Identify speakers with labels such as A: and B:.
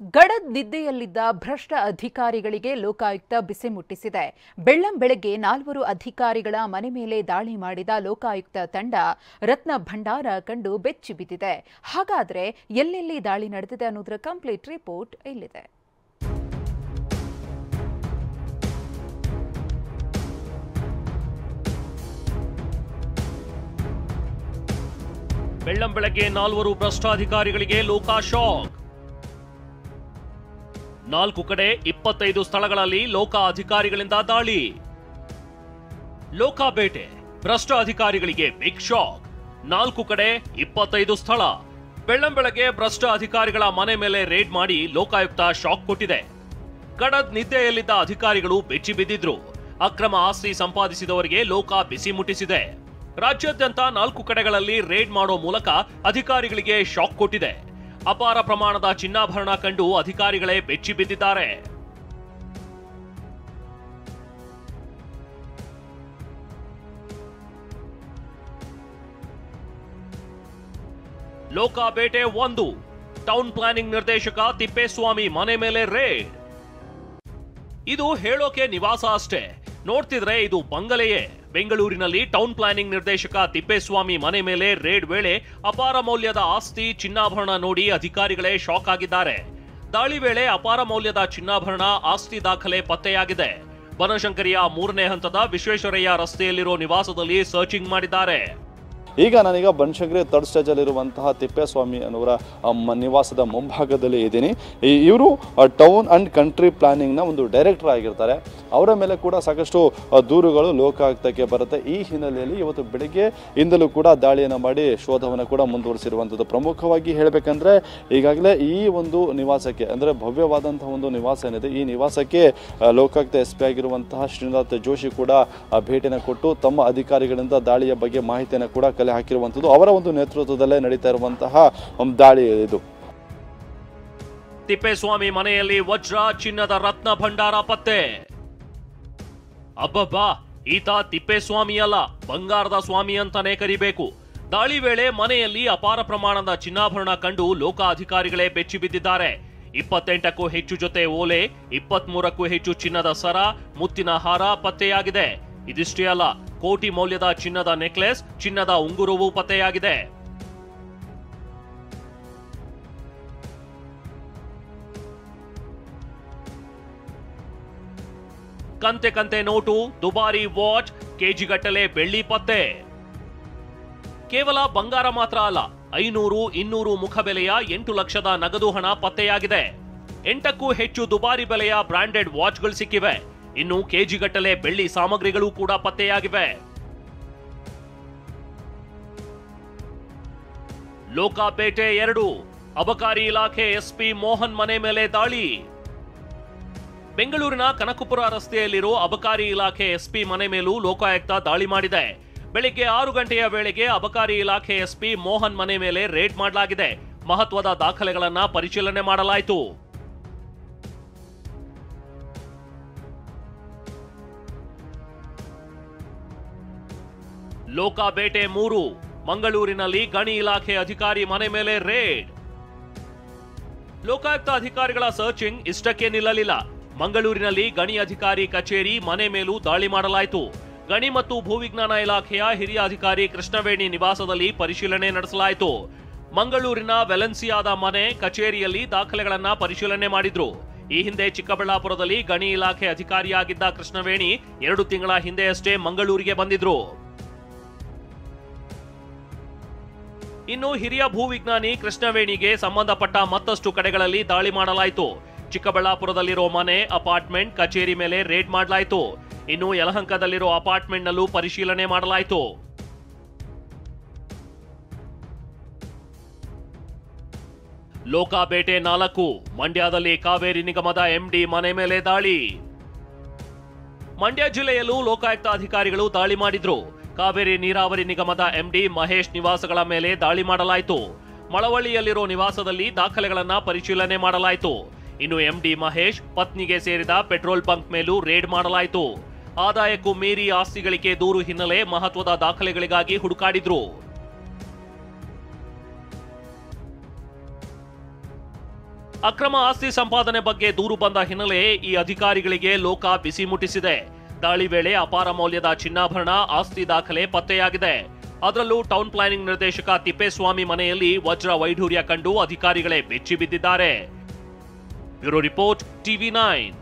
A: ಗಡದ್ ನಿದ್ದೆಯಲ್ಲಿದ್ದ ಭ್ರಷ್ಟ ಅಧಿಕಾರಿಗಳಿಗೆ ಲೋಕಾಯುಕ್ತ ಬಿಸಿ ಮುಟ್ಟಿಸಿದೆ. ಬೆಳ್ಳಂಬೆಳಗ್ಗೆ 4 ಅಧಿಕಾರಿಗಳ ಮನೆ ಮೇಲೆ ದಾಳಿ ಮಾಡಿದ ಲೋಕಾಯುಕ್ತ ತಂಡ ರತ್ನ ಭಂಡಾರ ಕಂಡು ಬೆಚ್ಚಿ ಬಿದ್ದಿದೆ. ಹಾಗಾದ್ರೆ ಎಲ್ಲೆಲ್ಲಿ ದಾಳಿ ನಡೆದಿದೆ ಅನ್ನೋದರ ಕಂಪ್ಲೀಟ್ ರಿಪೋರ್ಟ್ ಇಲ್ಲಿದೆ.
B: ಬೆಳ್ಳಂಬೆಳಗ್ಗೆ 4 ಭ್ರಷ್ಟಾಧಿಕಾರಿಗಳಿಗೆ ಲೋಕ ಶಾಕ್. 4 ಕಡೆ 25 ಸ್ಥಳಗಳಲ್ಲಿ ಲೋಕ ಅಧಿಕಾರಿಗಳಿಂದ ದಾಳಿ. ಲೋಕ ಬೇಟೆ ಭ್ರಷ್ಟ ಅಧಿಕಾರಿಗಳಿಗೆ ಬಿಗ್ ಶಾಕ್. 4 ಕಡೆ 25 ಸ್ಥಳ. ಬೆಳ್ಳಂಬೆಳಗ್ಗೆ ಭ್ರಷ್ಟ ಅಧಿಕಾರಿಗಳ ಮನೆ ಮೇಲೆ ರೇಡ್ ಮಾಡಿ ಲೋಕಾಯುಕ್ತ ಶಾಕ್ ಕೊಟ್ಟಿದೆ. ಗಡದ್ ನಿದ್ದೆಯಲ್ಲಿದ್ದ ಅಧಿಕಾರಿಗಳು ಬೆಚ್ಚಿ ಬಿದ್ದಿದ್ರು. ಅಕ್ರಮ ಆಸ್ತಿ ಸಂಪಾದಿಸಿದವರಿಗೆ ಲೋಕ ಬಿಸಿ ಮುಟ್ಟಿಸಿದೆ. ರಾಜ್ಯಾದ್ಯಂತ 4 ಕಡೆಗಳಲ್ಲಿ ರೇಡ್ ಮಾಡೋ ಮೂಲಕ ಅಧಿಕಾರಿಗಳಿಗೆ ಶಾಕ್ ಕೊಟ್ಟಿದೆ. ಅಪಾರ ಪ್ರಮಾಣದ ಚಿನ್ನಾಭರಣ ಕಂಡು ಅಧಿಕಾರಿಗಳೇ ಬೆಚ್ಚಿ ಬಿದ್ದಿದ್ದಾರೆ. ಲೋಕ ಬೇಟೆ 1 ಟೌನ್ ಪ್ಲಾನಿಂಗ್ ನಿರ್ದೇಶಕ ತಿಪ್ಪೇಸ್ವಾಮಿ ಮನೆ ಮೇಲೆ ರೇಡ್. ಇದು ಹೇಳೋಕೆ ನಿವಾಸ ಅಷ್ಟೇ, ನೋಡ್ತಿದ್ರೆ ಇದು ಬಂಗಲೆಯೇ. ಬೆಂಗಳೂರಿನಲ್ಲಿ ಟೌನ್ ಪ್ಲಾನಿಂಗ್ ನಿರ್ದೇಶಕ ತಿಪ್ಪೇಸ್ವಾಮಿ ಮನೆ ಮೇಲೆ ರೇಡ್ ವೇಳೆ ಅಪಾರ ಮೌಲ್ಯದ ಆಸ್ತಿ ಚಿನ್ನಾಭರಣ ನೋಡಿ ಅಧಿಕಾರಿಗಳೇ ಶಾಕ್ ಆಗಿದ್ದಾರೆ. ದಾಳಿ ವೇಳೆ ಅಪಾರ ಮೌಲ್ಯದ ಚಿನ್ನಾಭರಣ ಆಸ್ತಿ ದಾಖಲೆ ಪತ್ತೆಯಾಗಿದೆ. ಬನಶಂಕರಿಯ 3ನೇ ಹಂತದ ವಿಶ್ವೇಶ್ವರಯ್ಯ ರಸ್ತೆಯಲ್ಲಿರೋ ನಿವಾಸದಲ್ಲಿ ಸರ್ಚಿಂಗ್ ಮಾಡಿದ್ದಾರೆ.
C: ಈಗ ನಾನೀಗ ಬನಶಂಕರಿ 3rd ಸ್ಟೇಜಲ್ಲಿರುವಂತಹ ತಿಪ್ಪೇಸ್ವಾಮಿ ಅನ್ನೋರ ನಿವಾಸದ ಮುಂಭಾಗದಲ್ಲಿ ಇದ್ದೀನಿ. ಇವರು ಟೌನ್ ಅಂಡ್ ಕಂಟ್ರಿ ಪ್ಲಾನಿಂಗ್ನ ಒಂದು ಡೈರೆಕ್ಟರ್ ಆಗಿರ್ತಾರೆ. ಅವರ ಮೇಲೆ ಕೂಡ ಸಾಕಷ್ಟು ದೂರುಗಳು ಲೋಕಾಯುಕ್ತಕ್ಕೆ ಬರುತ್ತೆ. ಈ ಹಿನ್ನೆಲೆಯಲ್ಲಿ ಇವತ್ತು ಬೆಳಿಗ್ಗೆ ಇಂದಲೂ ಕೂಡ ದಾಳಿಯನ್ನು ಮಾಡಿ ಶೋಧವನ್ನು ಕೂಡ ಮುಂದುವರಿಸಿರುವಂಥದ್ದು. ಪ್ರಮುಖವಾಗಿ ಹೇಳಬೇಕಂದ್ರೆ ಈಗಾಗಲೇ ಈ ಒಂದು ನಿವಾಸಕ್ಕೆ ಅಂದರೆ ಭವ್ಯವಾದಂತಹ ಒಂದು ನಿವಾಸ ಏನಿದೆ, ಈ ನಿವಾಸಕ್ಕೆ ಲೋಕಾಯುಕ್ತ SP ಆಗಿರುವಂತಹ ಶ್ರೀನಾಥ್ ಜೋಶಿ ಕೂಡ ಭೇಟಿಯನ್ನು ಕೊಟ್ಟು ತಮ್ಮ ಅಧಿಕಾರಿಗಳಿಂದ ದಾಳಿಯ ಬಗ್ಗೆ ಮಾಹಿತಿಯನ್ನು ಕೂಡ ಹಾಕಿರುವಂತದ್ದು. ಅವರ ಒಂದು ನೇತೃತ್ವದಲ್ಲೇ ನಡೀತಾ ಇರುವಂತಹ ದಾಳಿ ಇದು.
B: ತಿಪ್ಪೇಸ್ವಾಮಿ ಮನೆಯಲ್ಲಿ ವಜ್ರ ಚಿನ್ನದ ರತ್ನ ಭಂಡಾರ ಪತ್ತೆ. ಅಬ್ಬಬ್ಬಾ, ಈತ ತಿಪ್ಪೇಸ್ವಾಮಿ ಅಲ್ಲ, ಬಂಗಾರದ ಸ್ವಾಮಿ ಅಂತಾನೆ ಕರಿಬೇಕು. ದಾಳಿ ವೇಳೆ ಮನೆಯಲ್ಲಿ ಅಪಾರ ಪ್ರಮಾಣದ ಚಿನ್ನಾಭರಣ ಕಂಡು ಲೋಕ ಅಧಿಕಾರಿಗಳೇ ಬೆಚ್ಚಿ ಬಿದ್ದಿದ್ದಾರೆ. 28ಕ್ಕೂ ಹೆಚ್ಚು ಜೊತೆ ಓಲೆ, 23ಕ್ಕೂ ಹೆಚ್ಚು ಚಿನ್ನದ ಸರ, ಮುತ್ತಿನ ಹಾರ ಪತ್ತೆಯಾಗಿದೆ. ಇದಿಷ್ಟೇ ಅಲ್ಲ, ಕೋಟಿ ಮೌಲ್ಯದ ಚಿನ್ನದ ನೆಕ್ಲೆಸ್, ಚಿನ್ನದ ಉಂಗುರವೂ ಪತ್ತೆಯಾಗಿದೆ. ಕಂತೆ ಕಂತೆ ನೋಟು, ದುಬಾರಿ ವಾಚ್, ಕೆಜಿಗಟ್ಟಲೆ ಬೆಳ್ಳಿ ಪತ್ತೆ. ಕೇವಲ ಬಂಗಾರ ಮಾತ್ರ ಅಲ್ಲ, 500, 200 ಮುಖಬೆಲೆಯ 8 ಲಕ್ಷದ ನಗದು ಹಣ ಪತ್ತೆಯಾಗಿದೆ. 8ಕ್ಕೂ ಹೆಚ್ಚು ದುಬಾರಿ ಬೆಲೆಯ ಬ್ರಾಂಡೆಡ್ ವಾಚ್ಗಳು ಸಿಕ್ಕಿವೆ. ಇನ್ನು ಕೆಜಿಗಟ್ಟಲೆ ಬೆಳ್ಳಿ ಸಾಮಗ್ರಿಗಳು ಕೂಡ ಪತ್ತೆಯಾಗಿವೆ. ಲೋಕಾಪೇಟೆ 2 ಅಬಕಾರಿ ಇಲಾಖೆ SP ಮೋಹನ್ ಮನೆ ಮೇಲೆ ದಾಳಿ. ಬೆಂಗಳೂರಿನ ಕನಕಪುರ ರಸ್ತೆಯಲ್ಲಿರೋ ಅಬಕಾರಿ ಇಲಾಖೆ SP ಮನೆ ಮೇಲೂ ಲೋಕಾಯುಕ್ತ ದಾಳಿ ಮಾಡಿದೆ. ಬೆಳಿಗ್ಗೆ 6 ಗಂಟೆಯ ವೇಳೆಗೆ ಅಬಕಾರಿ ಇಲಾಖೆ SP ಮೋಹನ್ ಮನೆ ಮೇಲೆ ರೇಡ್ ಮಾಡಲಾಗಿದೆ. ಮಹತ್ವದ ದಾಖಲೆಗಳನ್ನ ಪರಿಶೀಲನೆ ಮಾಡಲಾಯಿತು. ಲೋಕ ಬೇಟೆ 3 ಮಂಗಳೂರಿನಲ್ಲಿ ಗಣಿ ಇಲಾಖೆ ಅಧಿಕಾರಿ ಮನೆ ಮೇಲೆ ರೇಡ್. ಲೋಕಾಯುಕ್ತ ಅಧಿಕಾರಿಗಳ ಸರ್ಚಿಂಗ್ ಇಷ್ಟಕ್ಕೆ ನಿಲ್ಲಲಿಲ್ಲ. ಮಂಗಳೂರಿನಲ್ಲಿ ಗಣಿ ಅಧಿಕಾರಿ ಕಚೇರಿ ಮನೆ ಮೇಲೂ ದಾಳಿ ಮಾಡಲಾಯಿತು. ಗಣಿ ಮತ್ತು ಭೂವಿಜ್ಞಾನ ಇಲಾಖೆಯ ಹಿರಿಯ ಅಧಿಕಾರಿ ಕೃಷ್ಣವೇಣಿ ನಿವಾಸದಲ್ಲಿ ಪರಿಶೀಲನೆ ನಡೆಸಲಾಯಿತು. ಮಂಗಳೂರಿನ ವೆಲೆನ್ಸಿಯಾದ ಮನೆ ಕಚೇರಿಯಲ್ಲಿ ದಾಖಲೆಗಳನ್ನ ಪರಿಶೀಲನೆ ಮಾಡಿದ್ರು. ಈ ಹಿಂದೆ ಚಿಕ್ಕಬಳ್ಳಾಪುರದಲ್ಲಿ ಗಣಿ ಇಲಾಖೆ ಅಧಿಕಾರಿಯಾಗಿದ್ದ ಕೃಷ್ಣವೇಣಿ 2 ತಿಂಗಳ ಹಿಂದೆಯಷ್ಟೇ ಮಂಗಳೂರಿಗೆ ಬಂದಿದ್ರು. ಇನ್ನು ಹಿರಿಯ ಭೂವಿಜ್ಞಾನಿ ಕೃಷ್ಣವೇಣಿಗೆ ಸಂಬಂಧಪಟ್ಟ ಮತ್ತಷ್ಟು ಕಡೆಗಳಲ್ಲಿ ದಾಳಿ ಮಾಡಲಾಯಿತು. ಚಿಕ್ಕಬಳ್ಳಾಪುರದಲ್ಲಿರೋ ಮನೆ, ಅಪಾರ್ಟ್ಮೆಂಟ್, ಕಚೇರಿ ಮೇಲೆ ರೇಡ್ ಮಾಡಲಾಯಿತು. ಇನ್ನು ಯಲಹಂಕದಲ್ಲಿರೋ ಅಪಾರ್ಟ್ಮೆಂಟ್ನಲ್ಲೂ ಪರಿಶೀಲನೆ ಮಾಡಲಾಯಿತು. ಲೋಕ ಬೇಟೆ 4 ಮಂಡ್ಯದಲ್ಲಿ ಕಾವೇರಿ ನಿಗಮದ MD ಮನೆ ಮೇಲೆ ದಾಳಿ. ಮಂಡ್ಯ ಜಿಲ್ಲೆಯಲ್ಲೂ ಲೋಕಾಯುಕ್ತ ಅಧಿಕಾರಿಗಳು ದಾಳಿ ಮಾಡಿದ್ರು. ಕಾವೇರಿ ನೀರಾವರಿ ನಿಗಮದ MD ಮಹೇಶ್ ನಿವಾಸಗಳ ಮೇಲೆ ದಾಳಿ ಮಾಡಲಾಯಿತು. ಮಳವಳ್ಳಿಯಲ್ಲಿರೋ ನಿವಾಸದಲ್ಲಿ ದಾಖಲೆಗಳನ್ನ ಪರಿಶೀಲನೆ ಮಾಡಲಾಯಿತು. ಇನ್ನು MD ಮಹೇಶ್ ಪತ್ನಿಗೆ ಸೇರಿದ ಪೆಟ್ರೋಲ್ ಬಂಕ್ ಮೇಲೂ ರೇಡ್ ಮಾಡಲಾಯಿತು. ಆದಾಯಕ್ಕೂ ಮೀರಿ ಆಸ್ತಿ ಗಳಿಕೆ ದೂರು ಹಿನ್ನೆಲೆ ಮಹತ್ವದ ದಾಖಲೆಗಳಿಗಾಗಿ ಹುಡುಕಾಡಿದ್ರು. ಅಕ್ರಮ ಆಸ್ತಿ ಸಂಪಾದನೆ ಬಗ್ಗೆ ದೂರು ಬಂದ ಹಿನ್ನೆಲೆ ಈ ಅಧಿಕಾರಿಗಳಿಗೆ ಲೋಕ ಬಿಸಿ ಮುಟ್ಟಿಸಿದೆ. ದಾಳಿ ವೇಳೆ ಅಪಾರ ಮೌಲ್ಯದ ಚಿನ್ನಾಭರಣ, ಆಸ್ತಿ ದಾಖಲೆ ಪತ್ತೆಯಾಗಿದೆ. ಅದರಲ್ಲೂ ಟೌನ್ ಪ್ಲಾನಿಂಗ್ ನಿರ್ದೇಶಕ ತಿಪ್ಪೇಸ್ವಾಮಿ ಮನೆಯಲ್ಲಿ ವಜ್ರ ವೈಢೂರ್ಯ ಕಂಡು ಅಧಿಕಾರಿಗಳೇ ಬೆಚ್ಚಿ ಬಿದ್ದಿದ್ದಾರೆ. Bureau report, TV9.